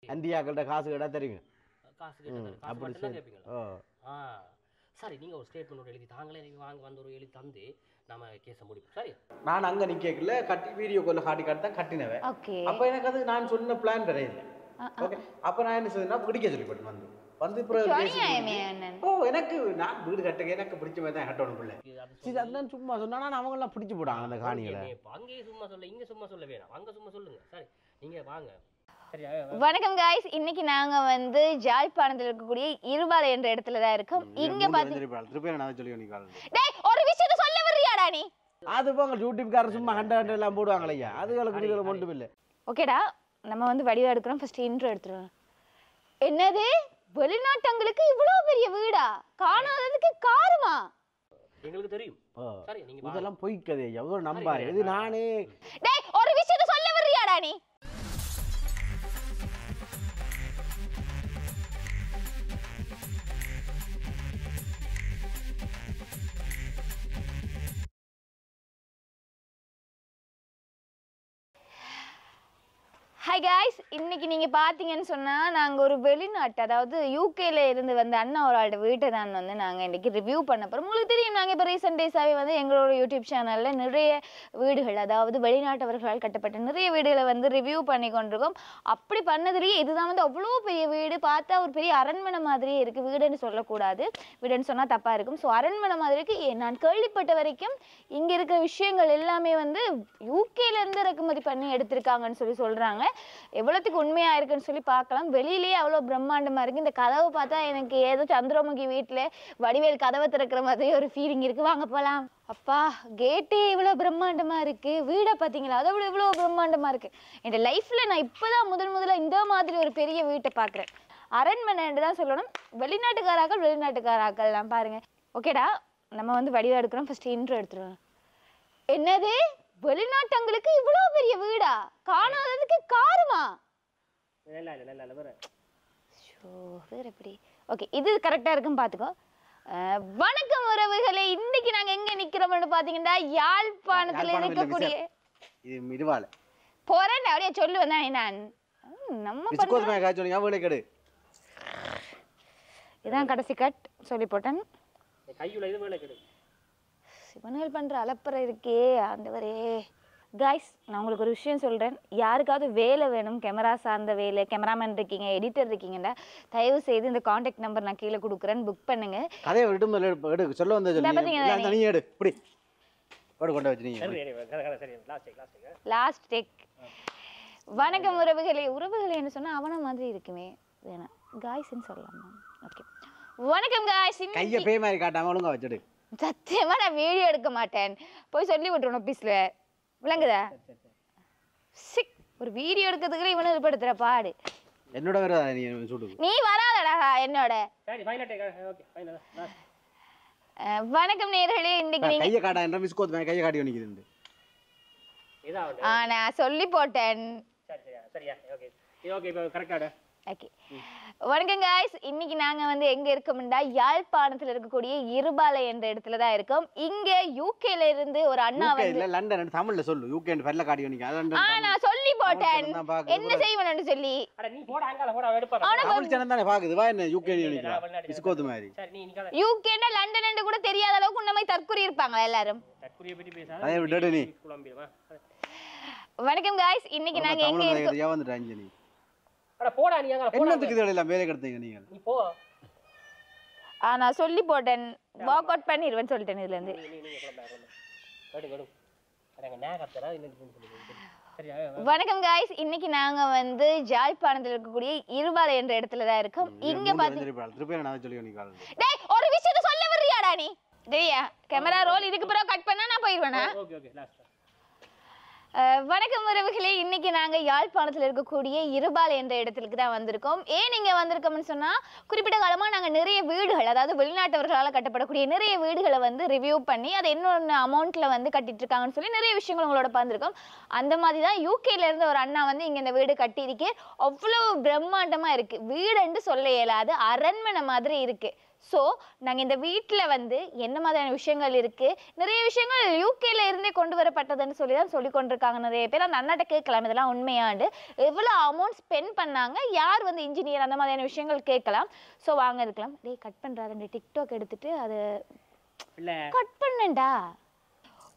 அந்தியாக்கள்கிட்ட காசு கேட்டால் தெரியும். காசு கேட்டா காசு மட்டும் தான் கேட்பீங்களா? சரி, நீங்கள் ஒரு ஸ்டேட்மெண்ட் எழுதி தாங்களே நீங்கள் வாங்க வந்து ஒரு எழுதி தந்து நம்ம கேஸை முடிப்போம். சரி, நான் அங்கே நிற்கல கட்டி வீடியோ காலில் காட்டி தான் கட்டினவன். அப்போ எனக்கு அது நான் சொன்ன பிளான் வேற இல்லை. ஓகே, அப்போ நான் என்ன சொல்லுன்னா பிடிக்க சொல்லிப்பட்டேன் வந்து எனக்கு நான் வீடு கட்டுக்க எனக்கு பிடிச்ச மாதிரி தான் கட்டணும் பிள்ளை. அதுதான் சும்மா சொன்னா அவங்கெல்லாம் பிடிச்சி போட்டாங்க அந்த காணிகளை. அங்கேயே சும்மா சொல்ல, இங்கே சும்மா சொல்ல வேணாம், அங்கே சும்மா சொல்லுங்க. சரி, நீங்கள் வாங்க. வணக்கம் गाइस, இன்னைக்கு நாங்க வந்து ஜாழ்ப்பாணத்துல இருக்கக்கூடிய இருபாலை என்ற இடத்துல தான் இருக்கோம். இங்க ஒரு விஷயத்தை சொல்ல வர்றியாடா நீ? அது போங்க யூடியூப்காரர் சும்மா ஹண்ட எல்லாம் போடுவாங்க ஐயா, அதுகளுக்கு ஒன்றும் இல்லை. ஓகேடா, நம்ம வந்து வடிவா எடுக்கிறோம். ஃபர்ஸ்ட் இன்ட்ரோ எடுத்துருவோம். என்னது, வெளிநாட்டங்களுக்கு இவ்வளவு பெரிய வீடா? காணாததுக்கு காரணமா? எங்களுக்கு தெரியும். சரி, நீங்க இதெல்லாம் பொய் கதை, எவ்வளவு நம்பாரு இது. நானே ஒரு விஷயத்தை சொல்ல வர்றியாடா நீ? ஹாய் காய்ஸ், இன்னைக்கு நீங்கள் பார்த்தீங்கன்னு சொன்னால் நாங்கள் ஒரு வெளிநாட்டு, அதாவது யூகேல இருந்து வந்த அண்ணா ஒரு ஆள்கிட்ட வீட்டை தான் வந்து நாங்கள் இன்றைக்கி ரிவ்யூ பண்ண போகிறோம். உங்களுக்கு தெரியும், நாங்கள் இப்போ ரீசெண்ட் டேஸாகவே வந்து எங்களோட யூடியூப் சேனலில் நிறைய வீடுகள், அதாவது வெளிநாட்டவர்களால் கட்டப்பட்ட நிறைய வீடுகளை வந்து ரிவ்யூ பண்ணி கொண்டிருக்கோம். அப்படி பண்ணதுலேயே இதுதான் வந்து அவ்வளோ பெரிய வீடு, பார்த்தா ஒரு பெரிய அரண்மனை மாதிரியே இருக்குது. வீடுன்னு சொல்லக்கூடாது, வீடுன்னு சொன்னால் தப்பாக இருக்கும். ஸோ அரண்மனை மாதிரிக்கு நான் கேள்விப்பட்ட வரைக்கும் இங்கே இருக்கிற விஷயங்கள் எல்லாமே வந்து யூகேலேருந்து இறக்குமதி பண்ணி எடுத்திருக்காங்கன்னு சொல்கிறாங்க. எவ்வளவுக்கு உண்மையா இருக்குன்னு சொல்லி பார்க்கலாம். வெளியிலேயே அவ்வளவு பிரம்மாண்டமா இருக்கு. இந்த கதவை பார்த்தா எனக்கு ஏதோ சந்திரமுகி வீட்டுல வடிவேல் கதவை திறக்கிற மாதிரி ஒரு ஃபீலிங் இருக்கு. வாங்க போலாம். அப்பா, கேட்டே இவ்வளவு பிரம்மாண்டமா இருக்கு. வீடை பார்த்தீங்களா, அதை விட இவ்வளவு பிரம்மாண்டமா இருக்கு. என் லைஃப்ல நான் இப்பதான் முதல்ல இந்த மாதிரி ஒரு பெரிய வீட்டை பாக்குறேன். அரண்மனை தான் சொல்லணும். வெளிநாட்டுக்காராக்கள் நான் பாருங்க. ஓகேடா, நம்ம வந்து வடிவா எடுக்கிறோம். ஃபர்ஸ்ட் இன்ட்ரோ எடுத்துருவோம். என்னது, வெளிநாட்டங்களுக்கு இவ்வளவு பெரிய வீடா? காணாததுக்கு காரணமா? எப்படி? ஓகே, இது கரெக்டா இருக்கும் பாத்துக்கோ. வணக்கம் உறவுகளே, இன்னைக்கு நாங்க எங்க நிக்கிறோம்னு பாத்தீங்கன்னா யாழ்ப்பாணத்துல இருக்கக்கூடிய போறேன். அப்படியே சொல்லு வந்தேன் நான். நம்ம இதான் கடைசி கட் சொல்லி போட்டேன். சிவனேல் பண்ற அலப்பற இருக்கே ஆண்டவரே. காய்ஸ், நான் உங்களுக்கு ஒரு விஷயம் சொல்கிறேன். யாருக்காவது வேலை வேணும், கேமரா சார்ந்த வேலை, கேமராமேன் இருக்கீங்க, எடிட்டர் இருக்கீங்கன்னா தயவு செய்து இந்த காண்டாக்ட் நம்பர் நான் கீழே கொடுக்குறேன், புக் பண்ணுங்க. Last take. வணக்கம் உறவுகளே. என்ன சொன்னா அவன மாதிரி இருக்குமே, வேணாம் காய்ஸ்ன்னு சொல்லலாமா? ஓகே, வணக்கம் காய்ஸ். கையை பேய் மாதிரி காட்டாம ஒழுங்கா வச்சுடு. சத்தியமா நான் வீடியோ எடுக்க மாட்டேன், போய் சொல்லி விட்டுருணும் ஆபீஸ்ல. விளங்குதா? சிக், ஒரு வீடியோ எடுக்கிறதுக்கு இவனை ஏற்படுத்துற பாடு. என்னோட வராத, நீ வராதடா என்னோட. வணக்கம் நேயர்களே. இன்னைக்கு நீங்க கையை காட்டா என்ற மிஸ்கோத் மேல கையை காட்டி நிக்குது. நான் சொல்லி போட்டேன். சரியா? ஓகே ஓகே, கரெக்டாடா. ஓகே, வணக்கம் காய்ஸ். இன்னைக்கு நாங்க வந்து எங்க இருக்கோம்னா யாழ்ப்பாணத்துல இருக்கக்கூடிய இருபாலை என்ற இடத்துல தான் இருக்கோம். இங்க யூகேல இருந்து ஒரு அண்ணா வந்து லண்டன் தமிழ்ல சொல்லு, யூகே வெல்ல காடி வந்தீங்க. நான் சொல்லி போட்டேன் என்ன செய்வணும்னு சொல்லி. அட நீ போட அங்கல போட எடுப்பா. தமிழ் சேனல் தானே பாக்குது. வா என்ன யூகே நினைக்கிறா பிஸ்கோத் மாதிரி. சரி, நீ நிக்கல. யூகேனா லண்டன் என்று கூட தெரியாத அளவுக்கு உன்ன மாதிரி தற்குறி இருப்பாங்க எல்லாரும். தற்குறியை பத்தி பேசாத. அதே விடடே நீ குழம்பிடுவா. வணக்கம் காய்ஸ், இன்னைக்கு நாங்க எங்க இருக்கோம்? யா வந்துட்ட அஞ்சலி. அட போடா நீ அங்க போடா. என்னத்துக்கு இதெல்லாம் வேலை கடத்தீங்க நீங்க? நீ போ. நான் சொல்லி போட்டேன், வாக் அவுட் பண்ணிடுவேன்னு சொல்லிட்டேன் இதுல இருந்து. வணக்கம் காய்ஸ், இன்னைக்கு நாங்க வந்து ஜாழ்ப்பாணத்துல இருக்கக்கூடிய இருபாலை என்ற இடத்துல தான் இருக்கோம். இங்க ஒரு விஷயத்தை சொல்ல வர்றியாடா நீ? சரியா? கேமரா ரோல் இதுக்கு பிறகு கட் பண்ணா நான் போயிடுவேனா? Okay okay, last. வணக்கம் உறவுகளே. இன்னைக்கு நாங்கள் யாழ்ப்பாணத்தில் இருக்கக்கூடிய இருபாலை என்ற இடத்துக்கு தான் வந்திருக்கோம். ஏன் நீங்கள் வந்திருக்கோம்னு சொன்னால், குறிப்பிட்ட காலமாக நாங்கள் நிறைய வீடுகள், அதாவது வெளிநாட்டவர்களால் கட்டப்படக்கூடிய நிறைய வீடுகளை வந்து ரிவ்யூ பண்ணி அதை இன்னொன்று அமௌண்ட்டில் வந்து கட்டிட்டு இருக்காங்கன்னு சொல்லி நிறைய விஷயங்கள் உங்களோட பார்த்துருக்கோம். அந்த மாதிரி தான் யூகேல இருந்து ஒரு அண்ணா வந்து இங்கே இந்த வீடு கட்டியிருக்கே. அவ்வளோ பிரம்மாண்டமாக இருக்குது. வீடுன்னு சொல்ல இயலாது, அரண்மனை மாதிரி இருக்குது. ஸோ நாங்கள் இந்த வீட்டில் வந்து என்ன மாதிரியான விஷயங்கள் இருக்குது, நிறைய விஷயங்கள் யூகேல இருந்தே கொண்டு வரப்பட்டதுன்னு சொல்லி தான் சொல்லி கொண்டிருக்காங்க நிறைய பேர். அந்த அண்ணாட்ட கேட்கலாம் இதெல்லாம் உண்மையாண்டு, எவ்வளோ அமௌண்ட் ஸ்பெண்ட் பண்ணாங்க, யார் வந்து இன்ஜினியர், அந்த மாதிரியான விஷயங்கள் கேட்கலாம். ஸோ வாங்க இருக்கலாம். டேய் கட் பண்ணுறாரு, இந்த டிக்டாக் எடுத்துட்டு அதை கட் பண்ணண்டா.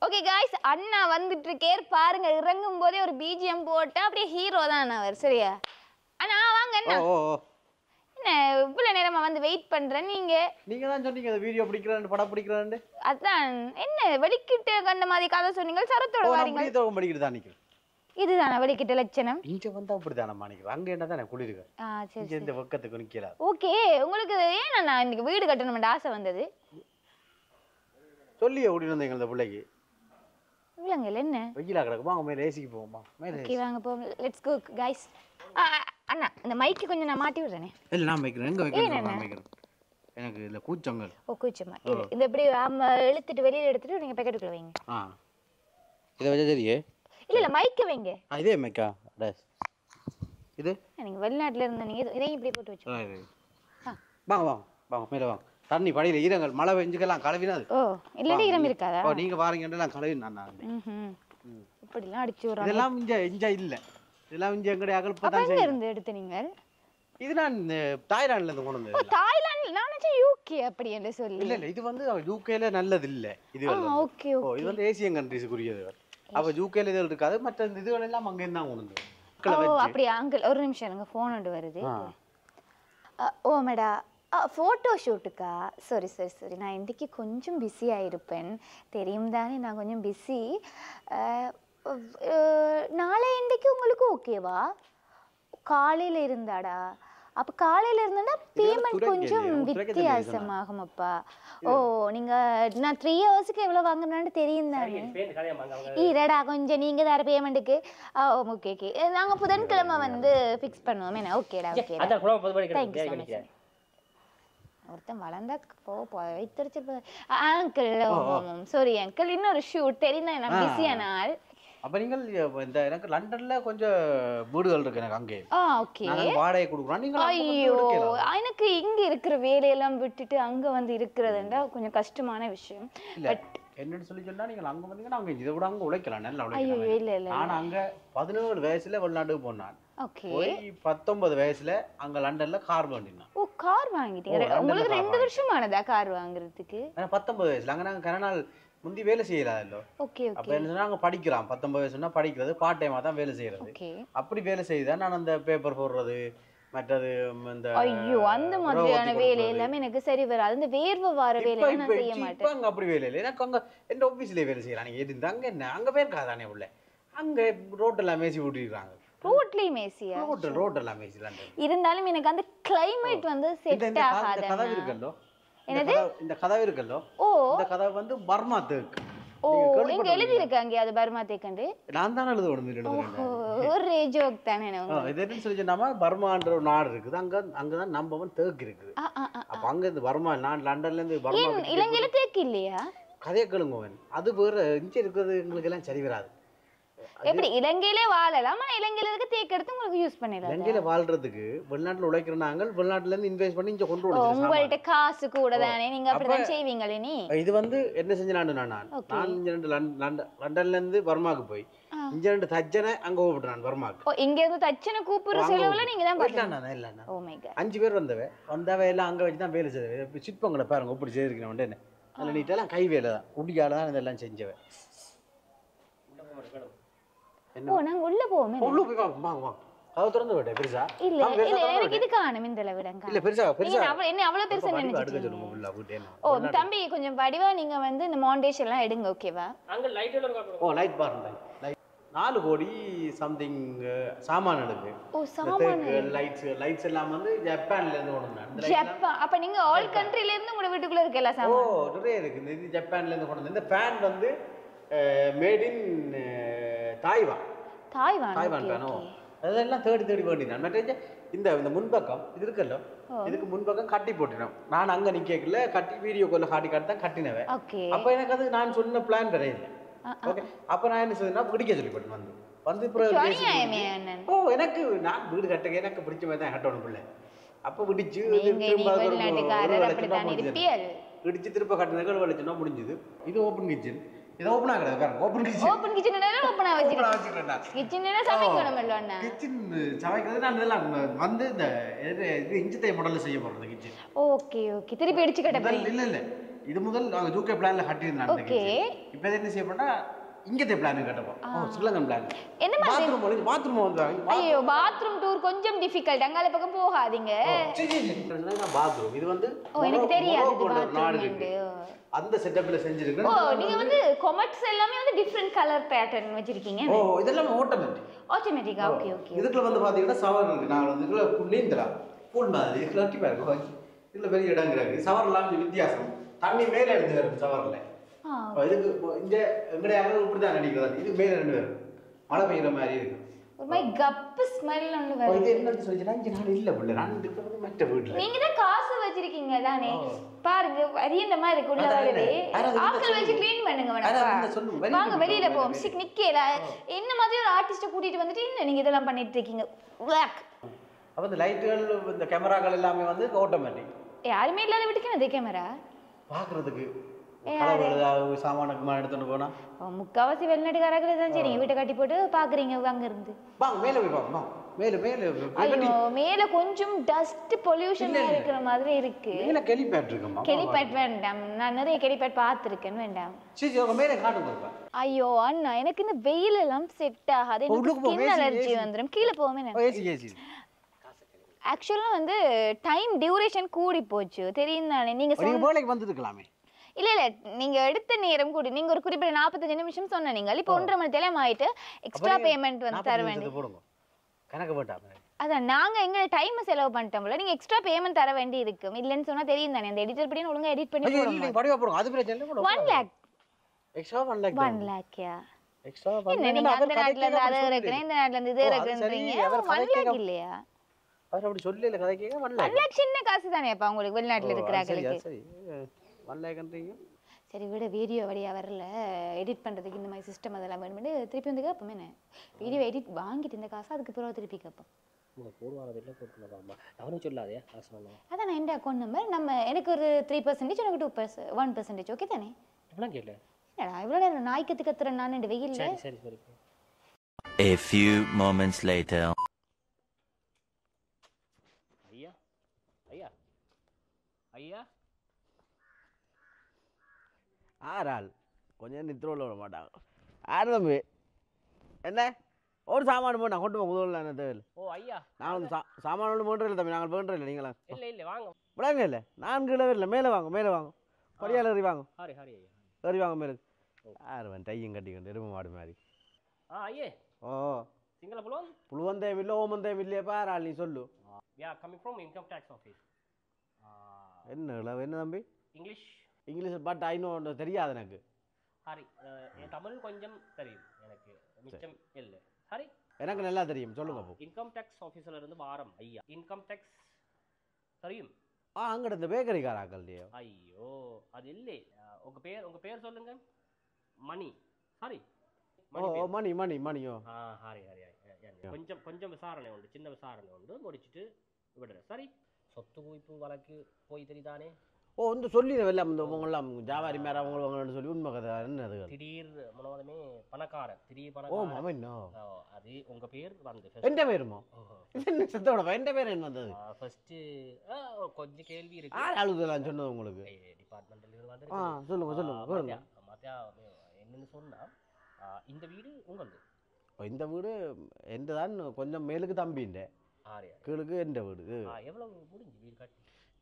ஓகே காய்ஸ், அண்ணா வந்துட்டு இருக்கேர் பாருங்க. இறங்கும் போதே ஒரு பிஜிஎம் போட்டு அப்படியே ஹீரோ தான் அவர். சரியா அண்ணா? வாங்க அண்ணா. என்ன இவ்வளவு நேரமா வந்து வெயிட் பண்றேன்? நீங்க தான் சொன்னீங்க வீடியோ பிடிக்கிறேன் படம் பிடிக்கிறேன். அதான் என்ன வெடிக்கிட்டு கண்ட மாதிரி கதை சொன்னீங்க. சரத்தோட வாரீங்க. நான் படிக்கிட்டு தான் நிக்கிறேன். இதுதான வெடிக்கிட்ட லட்சணம்? இங்க வந்தா அப்படிதான மாணிக்கிறேன். அங்க என்னதான் குளிருக்கு. சரி இங்க இந்த பக்கத்துக்கு நிக்கல. ஓகே, உங்களுக்கு ஏன் நான் இன்னைக்கு வீடு கட்டணும்னு ஆசை வந்தது? சொல்லியே ஓடி வந்தீங்க இந்த பிள்ளைக்கு. இல்லங்க என்ன வெயிலா கிடக்கு. வாங்க மேல ஏசிக்கு போவோமா? மேல ஓகே வாங்க போவோம். Let's go guys. அண்ணா இந்த மைக்கு கொஞ்சம் நான் மாட்டி விடுறேனே. இல்ல நான் வைக்கிறேன். எங்க வைக்கிறேன்? நான் வைக்கிறேன். எனக்கு இல்ல கூச்சங்கள். ஓ கூச்சமா. இந்த இப்படி இழுத்துட்டு வெளியில எடுத்துட்டு நீங்க பாக்கெட்டுக்குள்ள வைங்க. இத வச்சா சரியே. இல்ல மைக்க வைங்க. இதே மைக்கா? டேஸ். இது நீங்க வெளிநாட்டுல இருந்த நீங்க இதை இப்படி போட்டு வச்சு. வாங்க வாங்க வாங்க மேல வாங்க. தண்ணி படியில ஈரங்கள் மழை பெஞ்சுக்கலாம் கலவினாது. ஓ இல்ல ஈரம் இருக்காதா? ஓ நீங்க வாரீங்கன்றலாம் கலவி நான். இப்படிலாம் அடிச்சு வராங்க. இதெல்லாம் இங்க இல்ல. இதெல்லாம் இங்க எங்கடைய அகல்பதான் செய்ய. அப்ப இருந்து எடுத்து நீங்க? இது நான் தாய்லாந்துல இருந்து கொண்டு வந்தது. ஓ தாய்லாந்து? நான் நினைச்சேன் யூகே அப்படி என்ன சொல்லி. இல்ல இது வந்து யூகேல நல்லது இல்ல. இது வந்து ஓகே ஓகே. இது வந்து ஏசியன் கண்ட்ரீஸ்க்குரியது. அப்ப யூகேல இது இருக்காது. மற்ற இதுகள் எல்லாம் அங்க இருந்தா கொண்டு வந்து. ஓ அப்படியே அங்கிள் ஒரு நிமிஷம் இருங்க, ஃபோன் வந்து வருது. ஓ மேடா ஃபோட்டோ ஷூட்டுக்கா? சரி சரி சரி, நான் இன்றைக்கி கொஞ்சம் பிஸியாக இருப்பேன், தெரியும் தானே நான் கொஞ்சம் பிஸி. நாளை இன்றைக்கு உங்களுக்கு ஓகேவா? காலையில் இருந்தாடா? அப்போ காலையில் இருந்தேன்னா பேமெண்ட் கொஞ்சம் வித்தியாசமாகுமப்பா. ஓ நீங்கள் நான் 3 ஹவர்ஸுக்கு எவ்வளோ வாங்கினான்னு தெரியும் தானே. ஈரடா கொஞ்சம் நீங்கள் தர பேமெண்ட்டுக்கு. ஓகே ஓகே, நாங்கள் புதன்கிழமை வந்து ஃபிக்ஸ் பண்ணுவோம். என்ன ஓகேடா ஓகே. Thank you so much. ஒருத்தன் வளர்ந்தா வைத்தறிச்சு அங்கிள். சாரி அங்கிள், இன்னொரு ஷூட் தெரியுதா, நான் பிஸியான ஆள். அப்ப நீங்கள் இந்த எனக்கு லண்டன்ல கொஞ்சம் வீடுகள் இருக்கு எனக்கு அங்கே. ஓகே. நான் வாடகை கொடுக்குறேன். நீங்க ஐயோ எனக்கு இங்க இருக்கிற வேலையெல்லாம் விட்டுட்டு அங்க வந்து இருக்கிறதுண்டா கொஞ்சம் கஷ்டமான விஷயம். பட் என்னன்னு சொல்லி சொன்னா நீங்க அங்க வந்தீங்கன்னா அங்க இதை விட அங்க உழைக்கலாம், நல்லா ஐயோ உழைக்கலாம். இல்ல இல்ல, நான் அங்க 17 வயசுல வெளிநாட்டுக்கு போனான். ஓகே. போய் 19 வயசுல அங்க லண்டன்ல கார் வாங்கினேன். ஓ கார் வாங்கிட்டீங்க? உங்களுக்கு 2 வருஷம் ஆனதா கார் வாங்குறதுக்கு? 19 வயசுல அங்க நாங்க கனநாள் முந்தி வேலை செய்யலாம்ல. Okay okay. அப்ப என்ன சொன்னா அங்க படிக்கிறான். 19 வயசுனா படிக்கிறது பார்ட் டைமா தான் வேலை செய்யறது. ஓகே. அப்படி வேலை செய்தா நான் அந்த பேப்பர் போடுறது மற்றது இந்த ஐயோ அந்த மாதிரியான வேலை எல்லாமே எனக்கு சரி வராது. அந்த வேர்வை வார வேலையை நான் செய்ய மாட்டேன். இப்ப அங்க அப்படி வேலை இல்லை. எனக்கு அங்க எந்த ஆபீஸ்லயே வேலை செய்யறான். நீங்க இருந்தாங்க என்ன அங்க பேருக்காதானே உள்ள அங்க ரோட் எல்லாம் மேய்ச்சி விட்டுருக்காங்க. ரோட்லயே மேய்ச்சியா? ரோட் எல்லாம் மேய்ச்சிலாம் இருந்தாலும் எனக்கு அந்த கிளைமேட் வந்து செட் ஆகாது. இந்த கதவு இருக்கல்லோ, என்னது இந்த கதவு இருக்கல்லோ, இந்த கதவு வந்து பர்மா தேக். ஓ இங்க எழுதி இருக்காங்க அது பர்மா தேக்கண்டு. நான் தான் எழுதுறேன். ஒரு ஜோக் தானே. இது என்னன்னு சொல்லி சொன்னாமா பர்மான்ற ஒரு நாடு இருக்குது. அங்கதான் நம்பவன் தேக் இருக்குது. அப்ப அங்க இருந்து பர்மா, நான் லண்டன்ல இருந்து பர்மா. இலங்கையில தேக்கு இல்லையா? கதையை கேளுங்கவன். அது வேற இங்க இருக்கிறது எங்களுக்கு எல்லாம் சரி வராது. எப்படி இலங்கையிலே வாழலாம், ஆனா இலங்கையில இருக்க தேக்கு எடுத்து உங்களுக்கு யூஸ் பண்ணிடலாம். இலங்கையில வாழ்றதுக்கு வெளிநாட்டுல உழைக்கிற நாங்கள் வெளிநாட்டுல இருந்து இன்வெஸ்ட் பண்ணி இங்க கொண்டு வரணும். உங்கள்ட்ட காசு கூட தானே, நீங்க அப்படிதான் செய்வீங்களே. நீ இது வந்து என்ன செஞ்சேன், நான் இங்க லண்டன்ல இருந்து பர்மாக்கு போய் இங்க 2 தச்சனை அங்க கூப்பிடுறான் பர்மாக்கு. ஓ இங்க இருந்து தச்சனை கூப்பிடுற செலவுல நீங்க தான் பாத்தீங்க? இல்ல ஓ மை காட் 5 பேர் வந்தவ எல்லாம் அங்க வச்சு தான் வேலை செய்தவ. சிற்பங்களை பாருங்க எப்படி செய்திருக்கேன் உடனே. நல்ல நீட்டெல்லாம் கை வேலை தான், உடியால தான் இதெல்லாம் செஞ்சவ. ஓ நாங்க உள்ள போவோமே. உள்ள போய் வாங்க வாங்க வாங்க. கதவு திறந்து விடு பெருசா. இல்ல இல்ல எனக்கு இது காணும் இந்த விடங்க. இல்ல பெருசா என்ன அவ்வளவு பெருசா நினைச்சிட்டீங்க? உள்ள விட்டேன். ஓ தம்பி கொஞ்சம் வடிவா நீங்க வந்து இந்த மவுண்டேஷன் எல்லாம் எடுங்க ஓகேவா? அங்க லைட் எல்லாம் காட்டுங்க. ஓ லைட் பாருங்க. லைட் 4 கோடி சம்திங் சாமான் எடுக்கு. ஓ சாமான் லைட்ஸ் எல்லாம் வந்து ஜப்பான்ல இருந்து கொண்டு வந்தாங்க. ஜப்பான்? அப்ப நீங்க ஆல் கண்ட்ரில இருந்து உங்க வீட்டுக்குள்ள இருக்க எல்லா சாமான்? ஓ நிறைய இருக்கு. இது ஜப்பான்ல இருந்து கொண்டு வந்த இந்த ஃபேன் வந்து மேட் இன் தாய்வான். தாய்வான் ஃபேனோ அதெல்லாம் தேடி வேண்டினான். மற்ற இந்த முன்பக்கம் இது இருக்கല്ലോ, இதுக்கு முன்பக்கம் கட்டி போட்டுனோம். நான் அங்க நிக்கல, கட்டி வீடியோ கால்ல காட்டி தான் கட்டினவன். அப்ப எனக்கு அது நான் சொன்ன பிளான் வேற இல்லை. ஓகே அப்ப நான் என்ன சொன்னா பிடிக்க சொல்லி போட்டு வந்து ஓ எனக்கு நான் வீடு கட்ட எனக்கு பிடிச்ச மாதிரி தான் கட்டணும் பிள்ளை. அப்போ விடிச்சு இடிச்சு திரும்ப கட்டினதுக்கு வலிச்சுன்னா முடிஞ்சுது. இது ஓப்பன் கிச்சன். இது ஓப்பன் ஆகுறது பாருங்க. Open kitchen. ஓப்பன் கிச்சன் ஓப்பனா வச்சிருக்கேன். கிச்சன்ல சமைக்கணும் இல்ல. கிச்சன் சமைக்கிறது நான் இதெல்லாம் வந்து இந்த இது இஞ்சி தேய் மாடல்ல செய்ய போறது கிச்சன். Okay okay. திருப்பி இடிச்சு கட்ட போறீங்க. இல்ல இது முதல் நாங்க ஜூகே பிளான்ல கட்டியிருந்தோம். ஓகே. இப்போ என்ன செய்ய போறா இங்கதே பிளான் கட்டப்போம். ஸ்ரீலங்கன் பிளான். என்ன மாதிரி பாத்ரூம் வந்தாங்க. ஐயோ பாத்ரூம் டூர் கொஞ்சம் டிஃபிகல்ட். அங்கால பக்கம் போகாதீங்க. பாத்ரூம் இது வந்து எனக்கு தெரியாது பாத்ரூம் அந்த செட்டப்ல செஞ்சிருக்கேன். நீங்க வந்து கொமெட்ஸ் எல்லாமே வந்து டிஃபரண்ட் கலர் பேட்டர்ன் வச்சிருக்கீங்க. இதெல்லாம் ஆட்டோமேட்டிக்கா. Okay okay. இதுக்குள்ள வந்து பாத்தீங்கன்னா ஷவர் இருக்கு. நான் வந்து இதுல நீந்தலாம். பூல் மாதிரி கட்டி பாருங்க. இதுல பெரிய இடம் இருக்கு. ஷவர்லாம் வித்தியாசம். தண்ணி மேல இருந்து வரும் ஷவர்ல. இதுக்கு இந்த எங்கட யாரும் இப்படிதான் நினைக்கிறது. இது மேல ரெண்டு வரும். மழை பெய்யற மாதிரி இருக்கு. ஒரு மாதிரி கப்பு ஸ்மெல் ஒன்னு வருது. இது என்னன்னு சொல்லிச்சா இங்க நான் இல்ல புள்ள. நான் இருக்கிறது மற்ற வீட்ல. நீங்க தான் காசு வச்சிருக்கீங்க தானே. பாருங்க அரியந்த மாதிரி இருக்கு உள்ள வரவே. ஆட்கள் வச்சு க்ளீன் பண்ணுங்க வேணா. வாங்க வெளியில போவோம். சிக் நிக்கல. என்ன மாதிரி ஒரு ஆர்ட்டிஸ்ட கூட்டிட்டு வந்துட்டு என்ன நீங்க இதெல்லாம் பண்ணிட்டு இருக்கீங்க. அப்ப இந்த லைட்கள் இந்த கேமராக்கள் எல்லாமே வந்து ஆட்டோமேட்டிக். யாருமே இல்லாத வீட்டுக்கு என்ன கேமரா பாக்குறதுக்கு சாமானுக்கு எடுத்துட்டு போனா முக்காவாசி வெளிநாட்டுக்காரங்களே தான் சரி வீட்டை கட்டி போட்டு பாக்குறீங்க அங்க இருந்து. மேல போய் பாப்போம். மேல கொஞ்சம் டஸ்ட் பொல்யூஷன் இருக்கிற மாதிரி இருக்கு. மேல கெலிபேட் இருக்குமா? கெலிபேட் வேண்டாம். நான் நிறைய கெலிபேட் பார்த்திருக்கேன். வேண்டாம். சரி மேல காட்டுங்க. ஐயோ அண்ணா எனக்கு இந்த வெயில் எல்லாம் செட் ஆகாது. எனக்கு ஸ்கின் அலர்ஜி வந்துரும். கீழ போவே நான். ஆக்சுவலா வந்து டைம் டியூரேஷன் கூடி போச்சு. தெரியும் தானே நீங்க வேலைக்கு வந்திருக்கலாமே. இல்ல நீங்க எடுத்த நேரம் கூடி நீங்க ஒரு குறிப்பிட்ட 45 நிமிஷம் சொன்ன நீங்க இப்போ 1.5 மணி நேரம் ஆயிட்டு எக்ஸ்ட்ரா பேமெண்ட் வந்து தர வேண்டியது போடுங்க. கணக்கு போட்டாங்க. அதான் நாங்க எங்க டைம் செலவு பண்ணிட்டோம்ல. நீங்க எக்ஸ்ட்ரா பேமெண்ட் தர வேண்டி இருக்கு. இல்லன்னு சொன்னா தெரியும் தானே. அந்த எடிட்டர் படி ஒழுங்கா எடிட் பண்ணி போடுங்க. நீங்க படிவா போடுங்க. அது பிரச்சனை இல்ல போடுங்க. 1 lakh எக்ஸ்ட்ரா 1 lakh 1 lakh யா எக்ஸ்ட்ரா பண்ணீங்க. நீங்க அந்த நாட்டுல இருந்து அது இருக்குறேன் இந்த நாட்டுல இருந்து இது இருக்குறீங்க. 1 lakh இல்லையா? அவர் அப்படி சொல்லல கதை கேக்க 1 lakh. 1 lakh சின்ன காசு தானே அப்ப உங்களுக்கு வெளிநாட்டுல இருக்குறாங்களுக்கு. சரி 1 lakh சரி விட வீடியோ வழியா வரல எடிட் பண்றதுக்கு இந்த மாதிரி சிஸ்டம் அதெல்லாம் வேணும்னு திருப்பி வந்து கேப்போம். என்ன வீடியோ எடிட் வாங்கிட்டு இந்த காசு அதுக்கு பிறகு திருப்பி கேப்போம். உங்க போடுவானதில்ல போட்டுனதாமா யாரும் சொல்லாதே காசு வாங்க. அதான் என் அக்கவுண்ட் நம்பர் நம்ம எனக்கு ஒரு 3% எனக்கு 2% 1% ஓகே தானே? இப்பலாம் கேளு. என்னடா இவ்வளவு நேரம் நாய் கத்துற நான் இந்த வெயில்ல. சரி சரி. A few moments later. ஐயா ஐயா ஐயா ஆறாள் கொஞ்சம் நித்திரோல விட மாட்டாங்க. ஆறு தம்பி என்ன ஒரு சாமான் போய் நான் கொண்டு போக முதல்ல என்ன தேவையில்லை. ஓ ஐயா நான் வந்து சாமான் ஒன்று போன்றே இல்லை தம்பி. நாங்கள் போன்றே இல்லை. நீங்களா இல்லை வாங்க விடாங்க இல்லை. நான் கீழே இல்லை மேலே வாங்க மேலே வாங்க. படியால் ஏறி வாங்க. ஹாரி ஹாரி ஐயா ஏறி வாங்க மேலே. ஆறுவன் டையும் கட்டிக்கிட்டு எருமை மாடு மாதிரி. ஐயே ஓ சிங்கள புழுவன் தேவையில்லை ஓமன் தேவையில்லையே பாராள் நீ சொல்லு. Coming from income tax office. என்ன தம்பி இங்கிலீஷ் பட் ஐநோ தெரியாது எனக்கு. ஹாரி தமிழ் கொஞ்சம் தெரியும் எனக்கு மிச்சம் இல்லை. ஹாரி எனக்கு நல்லா தெரியும் சொல்லுங்க. இன்கம் டேக்ஸ் ஆஃபீஸில் இருந்து வாரம் ஐயா. இன்கம் டேக்ஸ் தெரியும்? அங்கே இந்த பேக்கரி காராக்கள்லையோ. ஐயோ அது இல்லை. உங்கள் பேர் சொல்லுங்க. மணி. ஹாரி ஓ மணியோ. ஹாரி கொஞ்சம் விசாரணை உண்டு. சின்ன விசாரணை உண்டு முடிச்சுட்டு விடுறேன். சரி சொத்து குவிப்பு வழக்கு போய் தெரியுதானே? ஓ இந்த சொல்லி வெள்ளம் இந்த உங்களாம் ஜாவாரி மேர அவங்கள சொல்லி உண்மை கதை என்ன அது? திடீர் முழுவதுமே பணக்காரன். திடீர் பணக்காரன். ஓ மாமன்னோ அது உங்க பேர் வந்து எந்த பேருமோ? என்ன சத்தோட எந்த பேர் என்ன வந்தது? ஃபர்ஸ்ட் கொஞ்சம் கேள்வி இருக்கு. ஆளுதெல்லாம் சொன்னது உங்களுக்கு டிபார்ட்மெண்ட்ல இருந்து வந்து. சொல்லுங்க. மத்தியா என்னன்னு சொன்னா இந்த வீடு உங்களது. இந்த வீடு எந்த தான் கொஞ்சம் மேலுக்கு தம்பிண்ட கீழுக்கு எந்த வீடு. எவ்வளவு முடிஞ்சு வீடு கட்டி?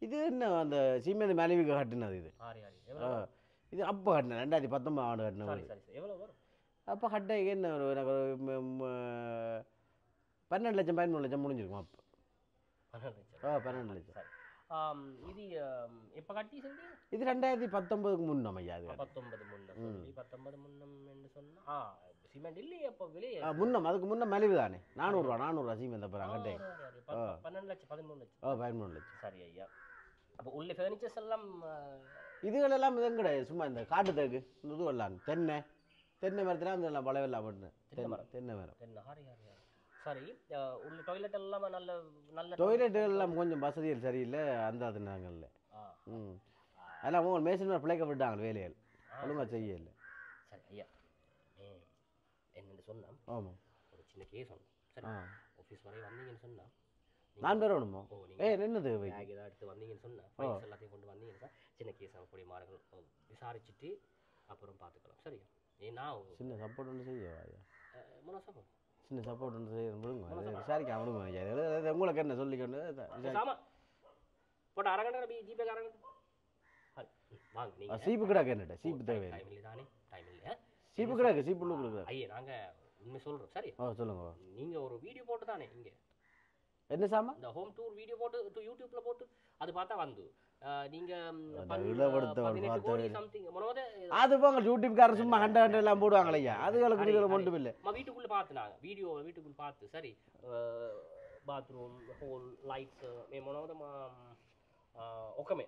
இது என்ன அந்த சீமேந்தி மனைவிக்கு கட்டினது இது. இது அப்போ கட்டினேன் 2019 ஆண்டு கட்டினது. அப்போ கட்ட என்ன ஒரு எனக்கு ஒரு 12 லட்சம் 13 லட்சம் முடிஞ்சிருக்கும். அப்போ 12 லட்சம். இது எப்போ கட்டி சொல்லி? இது 2019க்கு முன்னம் ஐயா. அது 19 முன்னம் என்று சொன்னா சிமெண்ட் இல்லையே அப்போ வெளியே முன்னம். அதுக்கு முன்னம் மலிவு தானே. 400 சீமெண்ட் அப்போ கட்டே 12 லட்சம் 13 லட்சம். 13 லட்சம். சரி ஐயா. அப்போ உள்ள ஃபர்னிச்சர்ஸ் எல்லாம் இதுகளெல்லாம் இதுவும் கிடையாது. சும்மா இந்த காட்டுத்தேக்கு இதுவெல்லாம் தென்னை மரத்துல அந்த பழவெல்லாம் பண்ணு தென்னை மரம். ஹாரி சரி உள்ள டாய்லெட் எல்லாம் நல்ல நல்ல டாய்லெட் எல்லாம் கொஞ்சம் வசதிகள் சரியில்லை அந்த அது நாங்கள்ல அதெல்லாம் உங்கள் மேசன் பிள்ளைக்க விட்டாங்க வேலைகள் ஒழுங்காக செய்யலை சரி ஐயா என்னென்னு சொன்னால் ஆமாம் ஒரு சின்ன கேஸ் ஒன்று சரி ஆஃபீஸ் வரை வந்தீங்கன்னு சொன்னால் நான் பேர் வேணுமோ என்னது பேக் ஏதாவது எடுத்து வந்தீங்கன்னு சொன்னால் ஃபைல்ஸ் எல்லாத்தையும் கொண்டு வந்தீங்கன்னா சின்ன கேஸ் அவங்களுடைய மார்கள் விசாரிச்சுட்டு அப்புறம் பார்த்துக்கலாம் சரியா ஏன்னா சின்ன சப்போர்ட் ஒன்று செய்ய மூணு சப்போர்ட் சின்ன சப்போர்ட் ஒன்று செய்ய விடுங்க விசாரிக்க விடுங்க ஐயா உங்களுக்கு என்ன சொல்லிக்கொண்டு ஆமாம் போட்டு அரங்கண்டா ஜிபே அரங்கண்டா வாங்க நீங்கள் சீப்பு கிடாக்கு என்னட்ட சீப்பு தேவை டைம் இல்லை தானே டைம் இல்லை சீப்பு கிடாக்கு சீப்பு கொடுக்குறது ஐயா நாங்கள் உண்மை சொல்கிறோம் சரி சொல்லுங்க நீங்கள் ஒரு வீடியோ போட்டு தானே இங்கே என்ன சாமா இந்த ஹோம் டூர் வீடியோ போட்டு யூடியூப்ல போட்டு அது பார்த்தா வந்து நீங்க அது போங்க யூடியூப்காரர் சும்மா ஹண்ட எல்லாம் போடுவாங்களே ஐயா அதுகளுக்கு ஒன்றும் இல்லை வீட்டுக்குள்ள பார்த்து நாங்கள் வீட்டுக்குள்ள பார்த்து சரி பாத்ரூம் ஹோல் லைட்ஸ் மொனோத ஒக்கமே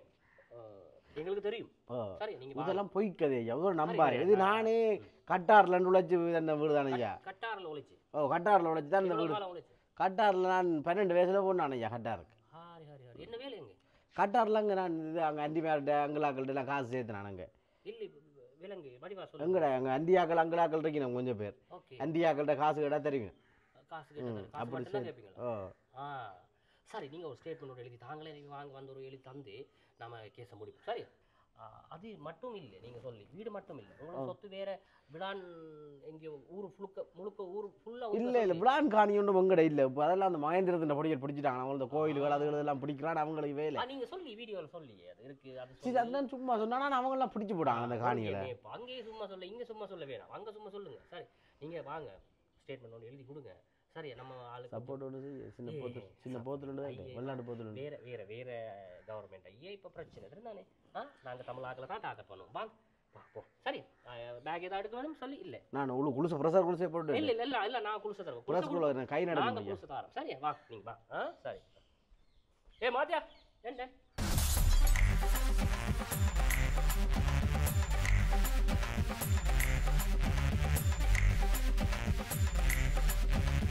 எங்களுக்கு தெரியும் சரி நீங்க இதெல்லாம் பொய்க்கதே எவ்வளோ நம்பாரு இது நானே கட்டாரில் உழைச்சி என்ன வீடு தானே ஐயா கட்டாரில் உழைச்சி கட்டாரில் உழைச்சி தான் இந்த வீடு கட்டாரில் நான் 12 வயசுல போனான் ஐயா கட்டாருக்கு என்ன வேலை எங்க கட்டாரில் அங்கே நான் இது அங்கே அண்டிமார்கிட்ட அங்கிளாக்கள்கிட்ட எல்லாம் காசு சேர்த்துனான் அங்கே எங்கடா அங்கே அண்டியாக்கள் அங்கிளாக்கள் இருக்கணும் கொஞ்சம் பேர் அண்டியாக்கள்கிட்ட காசு கேட்டால் தெரியும் அப்படி சரி நீங்கள் ஒரு ஸ்டேட்மெண்ட் எழுதி தாங்களே வாங்க வந்து ஒரு எழுதி தந்து நம்ம கேஸை முடிப்போம் சரி அது மட்டும் இல்லை நீங்கள் சொல்லி வீடு மட்டும் இல்லை உங்களோட சொத்து வேற விடான் எங்கேயோ ஊர் முழுக்க ஊர் ஃபுல்லாக இல்லை விடான் காணி ஒன்றும் உங்கட இல்லை இப்போ அதெல்லாம் அந்த மகேந்திரத்தின் பொடிகள் பிடிச்சிட்டாங்க அவங்கள கோயில்கள் அதுகள் எல்லாம் பிடிக்கிறான் அவங்களுக்கு வேலை நீங்கள் சொல்லி வீடியோவில் சொல்லி அது இருக்கு அது அதுதான் சும்மா சொன்னா அவங்கெல்லாம் பிடிச்சி போடாங்க அந்த காணிகளை அங்கேயே சும்மா சொல்ல இங்கே சும்மா சொல்ல வேணாம் அங்கே சும்மா சொல்லுங்க சரி நீங்கள் வாங்க ஸ்டேட்மெண்ட் ஒன்று எழுதி கொடுங்க சரி நம்ம ஆளுக்கு சப்போர்ட் ஒன்று சின்ன போத்துல வெளிநாட்டு போத்துல வேற கவர்மெண்ட் ஐயா இப்போ பிரச்சனை தானே நாங்கள் தமிழ் ஆக்கில் தான் டாக்கெட் பண்ணுவோம் வாங்க போ சரி பேக் ஏதாவது எடுக்க வேணும் சொல்லி இல்லை நான் குளுச பிரசார் குளுசே போட்டு இல்லை இல்லை இல்லை இல்லை நான் குளுச தருவேன் கை நட நாங்கள் குளுச தரோம் சரியா வா நீங்கள் வா சரி மாத்தியா என்ன